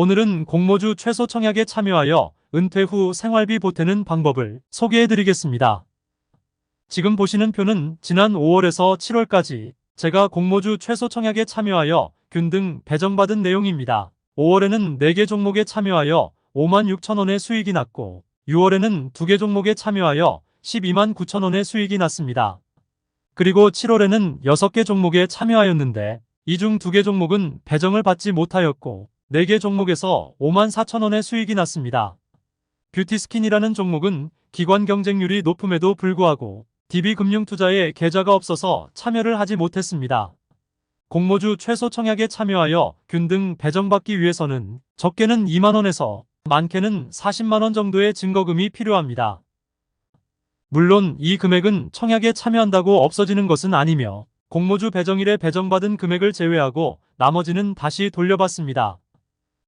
오늘은 공모주 최소 청약에 참여하여 은퇴 후 생활비 보태는 방법을 소개해드리겠습니다. 지금 보시는 표는 지난 5월에서 7월까지 제가 공모주 최소 청약에 참여하여 균등 배정받은 내용입니다. 5월에는 4개 종목에 참여하여 56,000원의 수익이 났고 6월에는 2개 종목에 참여하여 129,000원의 수익이 났습니다. 그리고 7월에는 6개 종목에 참여하였는데 이 중 2개 종목은 배정을 받지 못하였고 4개 종목에서 54,000원의 수익이 났습니다. 뷰티스킨이라는 종목은 기관 경쟁률이 높음에도 불구하고 DB금융투자에 계좌가 없어서 참여를 하지 못했습니다. 공모주 최소 청약에 참여하여 균등 배정받기 위해서는 적게는 2만원에서 많게는 40만원 정도의 증거금이 필요합니다. 물론 이 금액은 청약에 참여한다고 없어지는 것은 아니며 공모주 배정일에 배정받은 금액을 제외하고 나머지는 다시 돌려받습니다.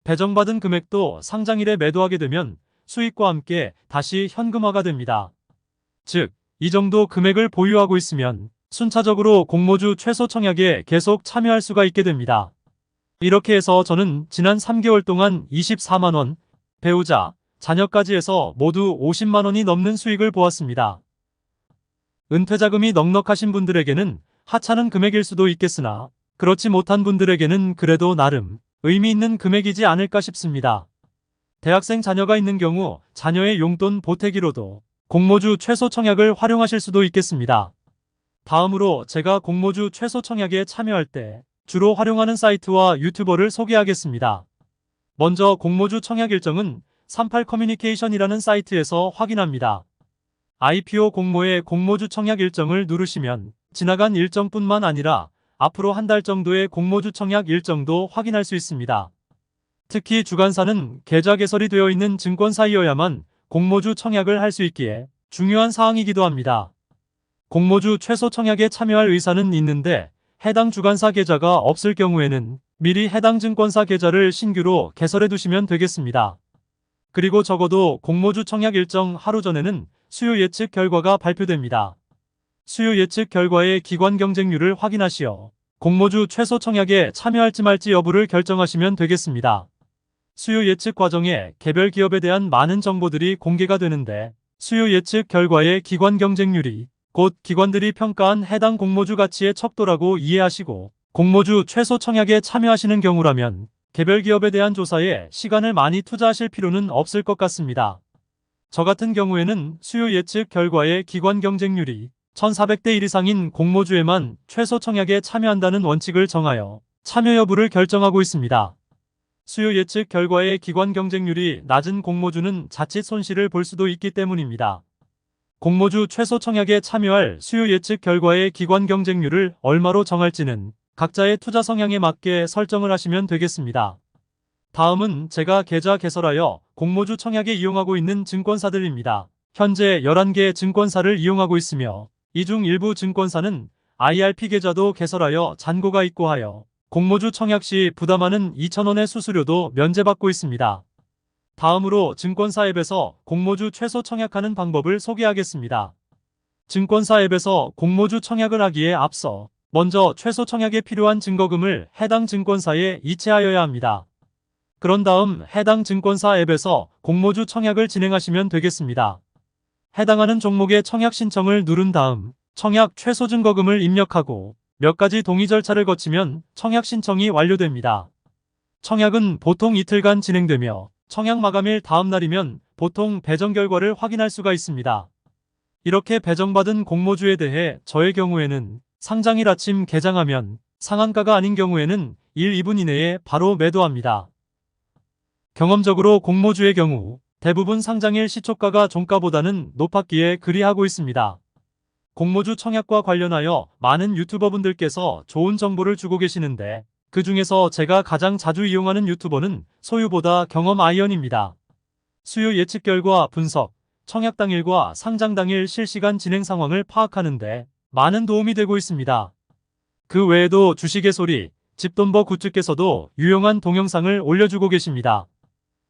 배정받은 금액도 상장일에 매도하게 되면 수익과 함께 다시 현금화가 됩니다. 즉, 이 정도 금액을 보유하고 있으면 순차적으로 공모주 최소 청약에 계속 참여할 수가 있게 됩니다. 이렇게 해서 저는 지난 3개월 동안 24만원, 배우자, 자녀까지 해서 모두 50만원이 넘는 수익을 보았습니다. 은퇴자금이 넉넉하신 분들에게는 하찮은 금액일 수도 있겠으나 그렇지 못한 분들에게는 그래도 나름 의미 있는 금액이지 않을까 싶습니다. 대학생 자녀가 있는 경우 자녀의 용돈 보태기로도 공모주 최소 청약을 활용하실 수도 있겠습니다. 다음으로 제가 공모주 최소 청약에 참여할 때 주로 활용하는 사이트와 유튜버를 소개하겠습니다. 먼저 공모주 청약 일정은 38커뮤니케이션이라는 사이트에서 확인합니다. IPO 공모의 공모주 청약 일정을 누르시면 지나간 일정뿐만 아니라 앞으로 한 달 정도의 공모주 청약 일정도 확인할 수 있습니다. 특히 주간사는 계좌 개설이 되어 있는 증권사이어야만 공모주 청약을 할 수 있기에 중요한 사항이기도 합니다. 공모주 최소 청약에 참여할 의사는 있는데 해당 주간사 계좌가 없을 경우에는 미리 해당 증권사 계좌를 신규로 개설해 두시면 되겠습니다. 그리고 적어도 공모주 청약 일정 하루 전에는 수요 예측 결과가 발표됩니다. 수요 예측 결과의 기관 경쟁률을 확인하시어 공모주 최소 청약에 참여할지 말지 여부를 결정하시면 되겠습니다. 수요 예측 과정에 개별 기업에 대한 많은 정보들이 공개가 되는데 수요 예측 결과의 기관 경쟁률이 곧 기관들이 평가한 해당 공모주 가치의 척도라고 이해하시고 공모주 최소 청약에 참여하시는 경우라면 개별 기업에 대한 조사에 시간을 많이 투자하실 필요는 없을 것 같습니다. 저 같은 경우에는 수요 예측 결과의 기관 경쟁률이 1400대 1 이상인 공모주에만 최소 청약에 참여한다는 원칙을 정하여 참여 여부를 결정하고 있습니다. 수요 예측 결과의 기관 경쟁률이 낮은 공모주는 자칫 손실을 볼 수도 있기 때문입니다. 공모주 최소 청약에 참여할 수요 예측 결과의 기관 경쟁률을 얼마로 정할지는 각자의 투자 성향에 맞게 설정을 하시면 되겠습니다. 다음은 제가 계좌 개설하여 공모주 청약에 이용하고 있는 증권사들입니다. 현재 11개 증권사를 이용하고 있으며 이 중 일부 증권사는 IRP 계좌도 개설하여 잔고가 있고 하여 공모주 청약 시 부담하는 2,000원의 수수료도 면제받고 있습니다. 다음으로 증권사 앱에서 공모주 최소 청약하는 방법을 소개하겠습니다. 증권사 앱에서 공모주 청약을 하기에 앞서 먼저 최소 청약에 필요한 증거금을 해당 증권사에 이체하여야 합니다. 그런 다음 해당 증권사 앱에서 공모주 청약을 진행하시면 되겠습니다. 해당하는 종목의 청약 신청을 누른 다음 청약 최소 증거금을 입력하고 몇 가지 동의 절차를 거치면 청약 신청이 완료됩니다. 청약은 보통 이틀간 진행되며 청약 마감일 다음 날이면 보통 배정 결과를 확인할 수가 있습니다. 이렇게 배정받은 공모주에 대해 저의 경우에는 상장일 아침 개장하면 상한가가 아닌 경우에는 1, 2분 이내에 바로 매도합니다. 경험적으로 공모주의 경우 대부분 상장일 시초가가 종가보다는 높았기에 그리하고 있습니다. 공모주 청약과 관련하여 많은 유튜버분들께서 좋은 정보를 주고 계시는데 그 중에서 제가 가장 자주 이용하는 유튜버는 소유보다 경험 아이언입니다. 수요 예측 결과 분석, 청약 당일과 상장 당일 실시간 진행 상황을 파악하는데 많은 도움이 되고 있습니다. 그 외에도 주식의 소리, 집돈버 굿즈께서도 유용한 동영상을 올려주고 계십니다.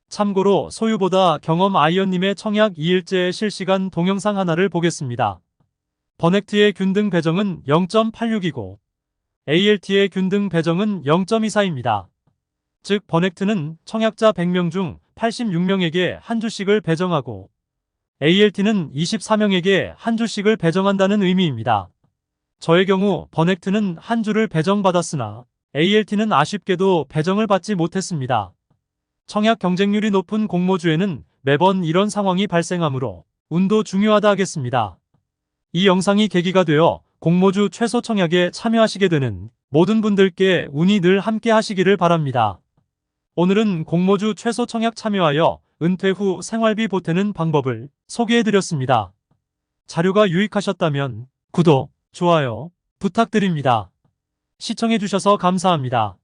참고로 소유보다 경험 아이언님의 청약 2일째 실시간 동영상 하나를 보겠습니다. 버넥트의 균등 배정은 0.86이고 ALT의 균등 배정은 0.24입니다. 즉 버넥트는 청약자 100명 중 86명에게 한 주씩을 배정하고 ALT는 24명에게 한 주씩을 배정한다는 의미입니다. 저의 경우 버넥트는 한 주를 배정받았으나 ALT는 아쉽게도 배정을 받지 못했습니다. 청약 경쟁률이 높은 공모주에는 매번 이런 상황이 발생하므로 운도 중요하다 하겠습니다. 이 영상이 계기가 되어 공모주 최소 청약에 참여하시게 되는 모든 분들께 운이 늘 함께 하시기를 바랍니다. 오늘은 공모주 최소 청약 참여하여 은퇴 후 생활비 보태는 방법을 소개해드렸습니다. 자료가 유익하셨다면 구독, 좋아요 부탁드립니다. 시청해주셔서 감사합니다.